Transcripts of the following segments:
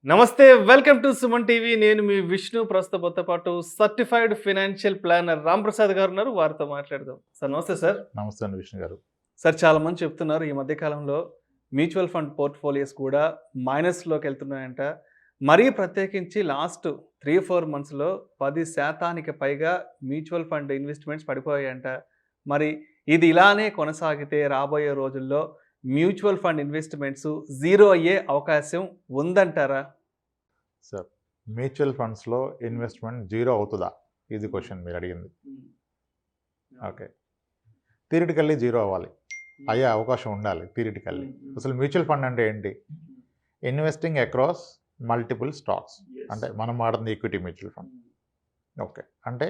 నమస్తే welcome to Suman TV. నేను మీ విష్ణు. ప్రస్తుతంతో పాటు certified financial planner Ram Prasad గారు ఉన్నారు. వారితో మాట్లాడదాం. సార్ నమస్తే సార్. నమస్తే అండి విష్ణు గారు. సార్ చాలా మంది చెప్తున్నారు ఈ మధ్య కాలంలో మ్యూచువల్ ఫండ్ పోర్ట్ఫోలియోస్ కూడా మైనస్లోకి వెళ్తున్నాయంట. మరీ ప్రత్యేకించి లాస్ట్ 3-4 మంత్స్లో 10% పైగా మ్యూచువల్ ఫండ్ ఇన్వెస్ట్మెంట్స్ పడిపోయాయంట. మరి ఇది ఇలానే కొనసాగితే రాబోయే రోజుల్లో మ్యూచువల్ ఫండ్ ఇన్వెస్ట్మెంట్స్ జీరో అయ్యే అవకాశం ఉందంటారా? సార్, మ్యూచువల్ ఫండ్స్లో ఇన్వెస్ట్మెంట్ జీరో అవుతుందా? ఇది క్వశ్చన్ మీరు అడిగింది. ఓకే, థియరిటికల్లీ జీరో అవ్వాలి, అయ్యే అవకాశం ఉండాలి థియరిటికల్లీ. అసలు మ్యూచువల్ ఫండ్ అంటే ఏంటి? ఇన్వెస్టింగ్ అక్రాస్ మల్టిపుల్ స్టాక్స్, అంటే మనం వాడుతుంది ఈక్విటీ మ్యూచువల్ ఫండ్. ఓకే, అంటే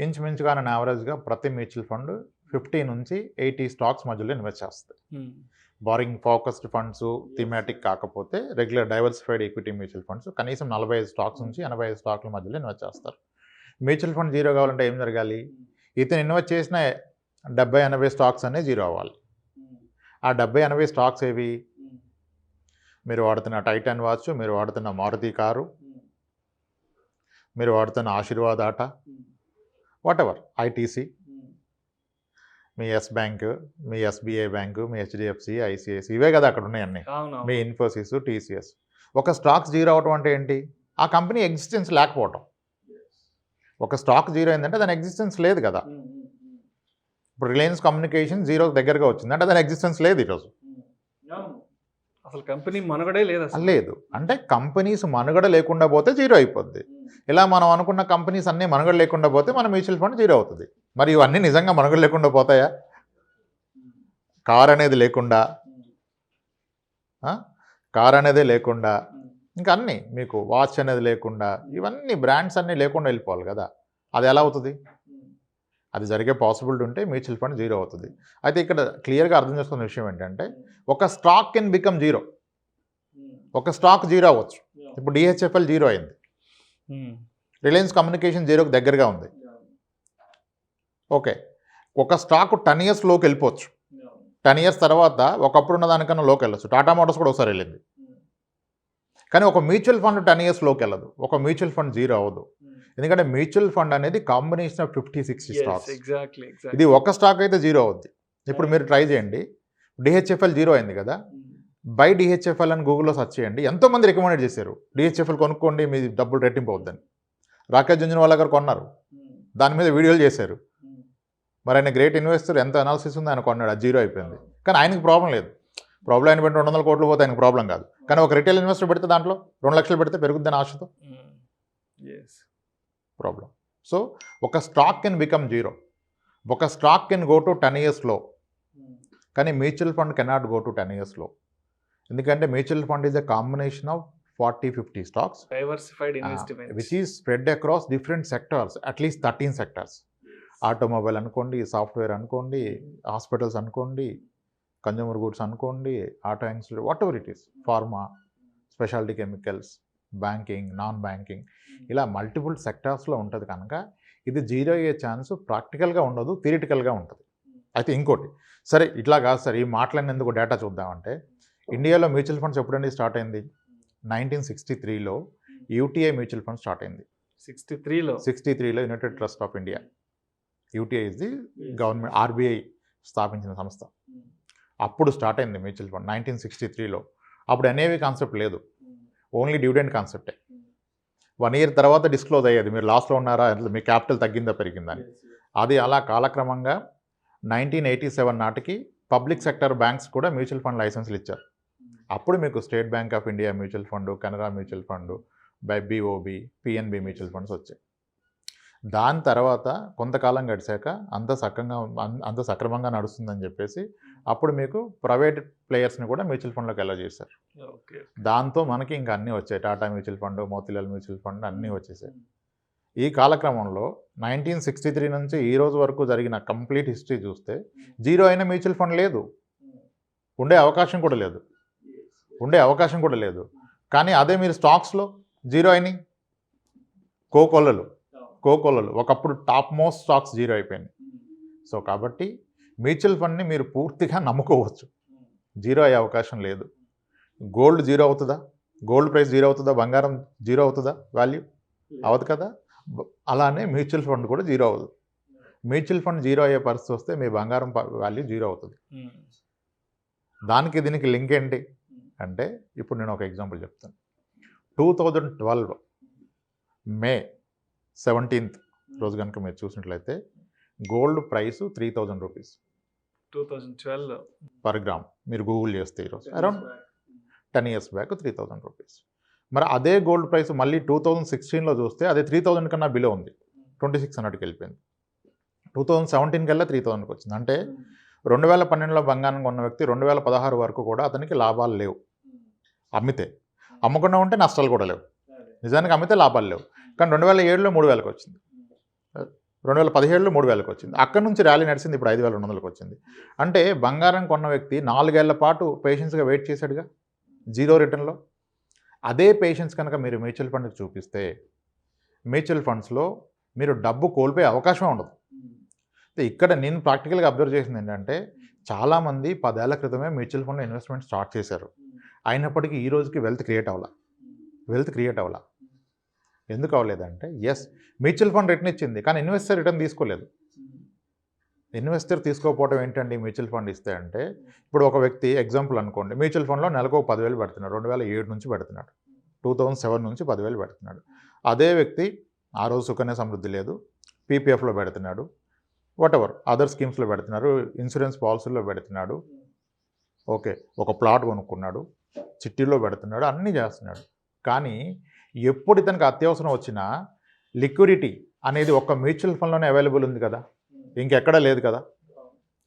ఇంచుమించుగా యావరేజ్గా ప్రతి మ్యూచువల్ ఫండ్ 50 నుంచి 80 స్టాక్స్ మధ్యలో ఇన్వెస్ట్ చేస్తుంది. బారింగ్ ఫోకస్డ్ ఫండ్స్ థీమాటిక్ కాకపోతే regular diversified equity mutual funds కనీసం 45 స్టాక్స్ నుంచి 85 స్టాక్ల మధ్యలో ఇన్వెస్ట్ చేస్తారు. మ్యూచువల్ ఫండ్ జీరో కావాలంటే ఏం జరగాలి? ఇతను ఇన్వెస్ట్ చేసిన 70-80 స్టాక్స్ అన్నీ జీరో అవ్వాలి. ఆ 70-80 స్టాక్స్ ఏవి? మీరు వాడుతున్న టైటాన్ వాచ్, మీరు వాడుతున్న మారుతి కారు, మీరు వాడుతున్న ఆశీర్వాద్ ఆట, వాట్ ఎవర్, ఐటీసీ, మీ ఎస్ బ్యాంక్, మీ ఎస్బీఐ బ్యాంకు, మీ హెచ్డిఎఫ్సి, ఐసిఐసి, ఇవే కదా అక్కడ ఉన్నాయన్నీ. మీ ఇన్ఫోసిస్, టీసీఎస్. ఒక స్టాక్స్ జీరో అవటం అంటే ఏంటి? ఆ కంపెనీ ఎగ్జిస్టెన్స్ లేకపోవటం. ఒక స్టాక్ జీరో అయిందంటే దాని ఎగ్జిస్టెన్స్ లేదు కదా. ఇప్పుడు రిలయన్స్ కమ్యూనికేషన్ జీరో దగ్గరగా వచ్చింది అంటే దాని ఎగ్జిస్టెన్స్ లేదు ఈరోజు. అసలు కంపెనీ మనుగడే లేదు. లేదు అంటే కంపెనీస్ మనుగడ లేకుండా పోతే జీరో అయిపోద్ది. ఇలా మనం అనుకున్న కంపెనీస్ అన్నీ మనుగడ లేకుండా పోతే మన మ్యూచువల్ ఫండ్ జీరో అవుతుంది. మరి ఇవన్నీ నిజంగా మనుగడ లేకుండా పోతాయా? కార్ అనేది లేకుండా, ఇంకా అన్నీ మీకు వాచ్ అనేది లేకుండా, ఇవన్నీ బ్రాండ్స్ అన్నీ లేకుండా వెళ్ళిపోవాలి కదా. అది ఎలా అవుతుంది? అది జరిగే పాసిబిలిటీ ఉంటే మ్యూచువల్ ఫండ్ జీరో అవుతుంది. అయితే ఇక్కడ క్లియర్గా అర్థం చేసుకున్న విషయం ఏంటంటే, ఒక స్టాక్ కెన్ బికమ్ జీరో. ఒక స్టాక్ జీరో అవ్వచ్చు. ఇప్పుడు డిహెచ్ఎఫ్ఎల్ జీరో అయింది, రిలయన్స్ కమ్యూనికేషన్ జీరోకి దగ్గరగా ఉంది. ఓకే, ఒక స్టాక్ 10 years లోకి వెళ్ళిపోవచ్చు. 10 years తర్వాత ఒకప్పుడు ఉన్న దానికన్నా లోకి వెళ్ళచ్చు. టాటా మోటార్స్ కూడా ఒకసారి వెళ్ళింది. కానీ ఒక మ్యూచువల్ ఫండ్ 10 years లోకి వెళ్ళదు. ఒక మ్యూచువల్ ఫండ్ జీరో అవ్వదు. ఎందుకంటే మ్యూచువల్ ఫండ్ అనేది కాంబినేషన్ ఆఫ్ 50-60 స్టాక్స్. ఇది ఒక స్టాక్ అయితే జీరో అవుద్ది. ఇప్పుడు మీరు ట్రై చేయండి, డిహెచ్ఎఫ్ఎల్ జీరో అయింది కదా, బై డిహెచ్ఎఫ్ఎల్ అని గూగుల్లో సెర్చ్ చేయండి. ఎంతోమంది రికమెండెడ్ చేశారు డిహెచ్ఎఫ్ఎల్ కొనుక్కోండి, మీ డబ్బులు రెట్టింపు అవుద్దని. రాకేష్ జుంజునవాలా గారు కొన్నారు, దాని మీద వీడియోలు చేశారు. మరి ఆయన గ్రేట్ ఇన్వెస్టర్, ఎంత అనాలిసిస్ ఉంది, ఆయన కొన్నాడు, అది జీరో అయిపోయింది. కానీ ఆయనకి ప్రాబ్లం లేదు. ప్రాబ్లం ఆయన పెట్టి 200 కోట్లు పోతే ఆయనకు ప్రాబ్లం కాదు. కానీ ఒక రిటైల్ ఇన్వెస్టర్ పెడితే దాంట్లో 2 లక్షలు పెడితే పెరుగుద్దని ఆశతో ప్రాబ్లం. సో ఒక స్టాక్ కెన్ బికమ్ జీరో. ఒక stock can go to 10 years లో, కానీ mutual fund cannot go to 10 years లో. ఎందుకంటే mutual fund is a combination of 40-50 stocks which is spread across different sectors, at least 13 sectors. Automobile అనుకోండి, software అనుకోండి, hospitals అనుకోండి, consumer goods అనుకోండి, auto accident, what ever it is, pharma, speciality chemicals, banking, non banking, ఇలా multiple సెక్టార్స్లో ఉంటుంది. కనుక ఇది zero అయ్యే chance ప్రాక్టికల్గా ఉండదు, థియరిటికల్గా ఉంటుంది. అయితే ఇంకోటి, సరే ఇట్లా కాదు సార్, ఈ మాట్లాడినందుకు డేటా చూద్దామంటే, ఇండియాలో మ్యూచువల్ ఫండ్స్ ఎప్పుడండి స్టార్ట్ అయింది? 1963లో యూటీఐ మ్యూచువల్ ఫండ్ స్టార్ట్ అయింది. 63లో United Trust of India, UTI is the government, RBI స్థాపించిన సంస్థ. అప్పుడు స్టార్ట్ అయింది మ్యూచువల్ ఫండ్ 1963లో. అప్పుడు ఎన్ఏవి కాన్సెప్ట్ లేదు, ఓన్లీ డివిడెండ్ కాన్సెప్టే. 1 year తర్వాత డిస్క్లోజ్ అయ్యేది, మీరు లాస్లో ఉన్నారా, మీ క్యాపిటల్ తగ్గిందా పెరిగిందని. అది అలా కాలక్రమంగా 1987 నాటికి పబ్లిక్ సెక్టర్ బ్యాంక్స్ కూడా మ్యూచువల్ ఫండ్ లైసెన్స్లు ఇచ్చారు. అప్పుడు మీకు state bank of India mutual fund, Canara mutual fund, BOB, PNB mutual funds వచ్చాయి. దాని తర్వాత కొంతకాలం గడిచాక అంత సక్రమంగా నడుస్తుందని చెప్పేసి అప్పుడు మీకు ప్రైవేట్ ప్లేయర్స్ని కూడా మ్యూచువల్ ఫండ్లోకి ఎలా చేశారు. దాంతో మనకి ఇంకా అన్నీ వచ్చాయి, Tata mutual fund, Motilal mutual fund అన్నీ వచ్చేసాయి. ఈ కాలక్రమంలో 1963 నుంచి ఈ రోజు వరకు జరిగిన కంప్లీట్ హిస్టరీ చూస్తే జీరో అయిన మ్యూచువల్ ఫండ్ లేదు, ఉండే అవకాశం కూడా లేదు. కానీ అదే మీరు స్టాక్స్లో జీరో అయినాయి. కోకోలలు ఒకప్పుడు టాప్ మోస్ట్ స్టాక్స్ జీరో అయిపోయినాయి. సో కాబట్టి మ్యూచువల్ ఫండ్ని మీరు పూర్తిగా నమ్ముకోవచ్చు, జీరో అయ్యే అవకాశం లేదు. గోల్డ్ జీరో అవుతుందా? గోల్డ్ ప్రైస్ జీరో అవుతుందా, బంగారం జీరో అవుతుందా వాల్యూ? అవదు కదా. అలానే మ్యూచువల్ ఫండ్ కూడా జీరో అవ్వదు. మ్యూచువల్ ఫండ్ జీరో అయ్యే పరిస్థితి వస్తే మీ బంగారం వాల్యూ జీరో అవుతుంది. దానికి దీనికి లింక్ ఏంటి అంటే, ఇప్పుడు నేను ఒక ఎగ్జాంపుల్ చెప్తాను. 2012 మే 17th రోజు కనుక మీరు చూసినట్లయితే gold price 3000 rupees 2012 per gram. మీరు గూగుల్ చేస్తే ఈరోజు అరౌండ్ 10 years బ్యాక్ 3000 రూపీస్. మరి అదే గోల్డ్ ప్రైస్ మళ్ళీ 2016లో చూస్తే అదే 3000 కన్నా బిలో ఉంది, 2600కి వెళ్ళిపోయింది. 2017 కల్లా 3000కి వచ్చింది. అంటే 2012లో బంగారం కొన్న వ్యక్తి 2016 వరకు కూడా అతనికి లాభాలు లేవు. అమ్మితే, అమ్మకుండా ఉంటే నష్టాలు కూడా లేవు. నిజానికి అమ్మితే లాభాలు లేవు. కానీ 2007లో 3000కి వచ్చింది, 2017లో 3000కి వచ్చింది. అక్కడ నుంచి ర్యాలీ నడిచింది, ఇప్పుడు 5200కి వచ్చింది. అంటే బంగారం కొన్న వ్యక్తి 4 ఏళ్ల పాటు పేషెన్స్గా వెయిట్ చేశాడుగా జీరో రిటర్న్లో. అదే పేషెన్స్ కనుక మీరు మ్యూచువల్ ఫండ్కి చూపిస్తే మ్యూచువల్ ఫండ్స్లో మీరు డబ్బు కోల్పోయే అవకాశమే ఉండదు. ఇక్కడ నేను ప్రాక్టికల్గా అబ్జర్వ్ చేసింది ఏంటంటే, చాలామంది 10 ఏళ్ల క్రితమే మ్యూచువల్ ఫండ్లో ఇన్వెస్ట్మెంట్ స్టార్ట్ చేశారు. అయినప్పటికీ ఈ రోజుకి వెల్త్ క్రియేట్ అవ్వాల. ఎందుకు అవ్వలేదంటే, ఎస్ మ్యూచువల్ ఫండ్ రిటర్న్ ఇచ్చింది కానీ ఇన్వెస్టర్ రిటర్న్ తీసుకోలేదు. ఇన్వెస్టర్ తీసుకోకపోవడం ఏంటండి మ్యూచువల్ ఫండ్ ఇస్తే అంటే, ఇప్పుడు ఒక వ్యక్తి ఎగ్జాంపుల్ అనుకోండి, మ్యూచువల్ ఫండ్లో నెలకు 10,000 పెడుతున్నాడు, 2007 నుంచి పెడుతున్నాడు, 2007 నుంచి 10,000 పెడుతున్నాడు. అదే వ్యక్తి ఆ రోజు సుకన్య సమృద్ధి లేదు, పీపీఎఫ్లో పెడుతున్నాడు, వాటెవర్ అదర్ స్కీమ్స్లో పెడుతున్నారు, ఇన్సూరెన్స్ పాలసీల్లో పెడుతున్నాడు, ఓకే, ఒక ప్లాట్ కొనుక్కున్నాడు, చిట్టీలో పెడుతున్నాడు, అన్నీ చేస్తున్నాడు. కానీ ఎప్పుడు ఇతనికి అత్యవసరం వచ్చినా లిక్విడిటీ అనేది ఒక్క మ్యూచువల్ ఫండ్లోనే అవైలబుల్ ఉంది కదా, ఇంకెక్కడా లేదు కదా.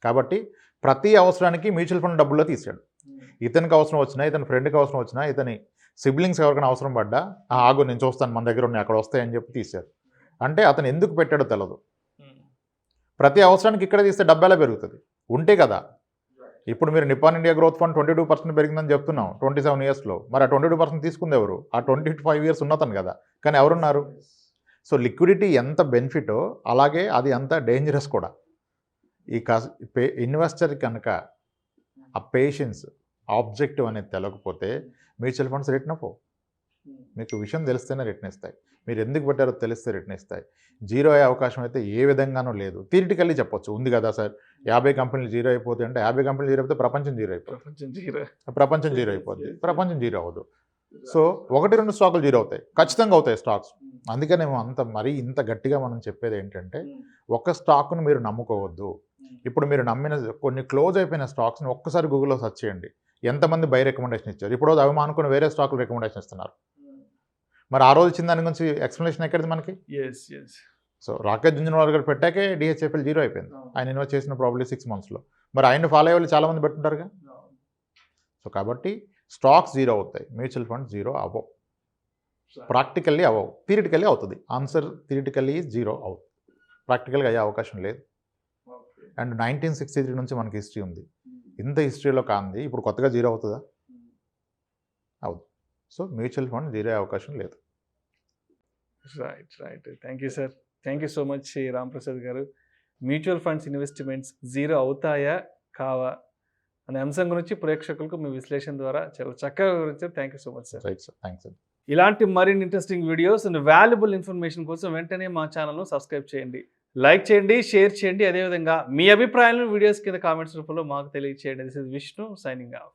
కాబట్టి ప్రతి అవసరానికి మ్యూచువల్ ఫండ్ డబ్బుల్లో తీసాడు. ఇతనికి అవసరం వచ్చినా, ఇతని ఫ్రెండ్కి అవసరం వచ్చినా, ఇతని సిబ్లింగ్స్ ఎవరికైనా అవసరం పడ్డా, ఆగు నేను చూస్తాను, మన దగ్గర ఉన్నాయి, అక్కడ వస్తాయని చెప్పి తీశారు. అంటే అతను ఎందుకు పెట్టాడో తెలియదు. ప్రతి అవసరానికి ఇక్కడ తీస్తే డబ్బు ఎలా పెరుగుతుంది? ఉంటే కదా. ఇప్పుడు మీరు నిపాన్ ఇండియా గ్రోత్ ఫండ్ 22% పెరిగిందని చెప్తున్నాం 27 yearsలో. మరి ఆ 22% తీసుకుంది ఎవరు? ఆ 25 years ఉన్నతను కదా. కానీ ఎవరున్నారు? సో లిక్విడిటీ ఎంత బెనిఫిటో అలాగే అది అంత డేంజరస్ కూడా. ఈ ఇన్వెస్టర్ కనుక ఆ పేషెన్స్, ఆబ్జెక్టివ్ అనేది తెలవకపోతే మ్యూచువల్ ఫండ్స్ రిటర్న్ అవ్వవు. మీకు విషయం తెలిస్తేనే రిటర్న్ ఇస్తాయి. మీరు ఎందుకు పెట్టారో తెలిస్తే రిటర్న్ ఇస్తాయి. జీరో అయ్యే అవకాశం అయితే ఏ విధంగానూ లేదు. థియరిటికల్లీ చెప్పొచ్చు, ఉంది కదా సార్, 50 కంపెనీలు జీరో అయిపోతాయి అంటే 50 కంపెనీలు జీరో అయిపోతే ప్రపంచం జీరో అయిపోతుంది. ప్రపంచం జీరో అయిపోద్ది, ప్రపంచం జీరో అవ్వదు. సో 1-2 స్టాకులు జీరో అవుతాయి, ఖచ్చితంగా అవుతాయి స్టాక్స్. అందుకనే మరీ ఇంత గట్టిగా మనం చెప్పేది ఏంటంటే, ఒక స్టాక్ను మీరు నమ్ముకోవద్దు. ఇప్పుడు మీరు నమ్మిన కొన్ని క్లోజ్ అయిపోయిన స్టాక్స్ని ఒక్కసారి గూగుల్లో సెర్చ్ చేయండి, ఎంతమంది బై రికమెండేషన్ ఇచ్చారు. ఇప్పుడు అవి మానుకుని వేరే స్టాకులు రికమెండేషన్ ఇస్తున్నారు. మరి ఆ రోజు ఇచ్చిన దాని గురించి ఎక్స్ప్లెనేషన్ ఎక్కడిది మనకి? సో రాకేష్ జుంజునవాలా గారు పెట్టాకే డిహెచ్ఎఫ్ఎల్ జీరో అయిపోయింది. ఆయన ఇన్వెస్ట్ చేసిన ప్రాబ్లీ 6 monthsలో. మరి ఆయన ఫాలో అయ్యే వాళ్ళు చాలామంది పెట్టుంటారుగా. సో కాబట్టి స్టాక్స్ జీరో అవుతాయి, మ్యూచువల్ ఫండ్ జీరో అవ్వవు. ప్రాక్టికల్లీ అవ్వవు, థియరిటికల్లీ అవుతుంది. ఆన్సర్ థియరిటికల్లీ జీరో అవుతుంది, ప్రాక్టికల్గా అయ్యే అవకాశం లేదు. అండ్ 1963 నుంచి మనకి హిస్టరీ ఉంది. ఇంత హిస్టరీలో కాంది ఇప్పుడు కొత్తగా జీరో అవుతుందా? అవుతుంది. సో మ్యూచువల్ ఫండ్ జీరో అయ్యే అవకాశం లేదు. Right. Thank you sir. Thank you so much Ramprasad garu. Mutual funds investments zero అవుతాయా కావా అనే అంశం గురించి ప్రేక్షకులకు మీ విశ్లేషణ ద్వారా చాలా చక్కగా వివరించారు. Thank you so much sir. Right sir, thanks sir. ఇలాంటి మరిన్ని interesting videos and valuable information కోసం వెంటనే మా ఛానల్ను సబ్స్క్రైబ్ చేయండి, లైక్ చేయండి, షేర్ చేయండి. అదేవిధంగా మీ అభిప్రాయాలను వీడియోస్ కింద కామెంట్స్ రూపంలో మాకు తెలియజేయండి. This is Vishnu signing off.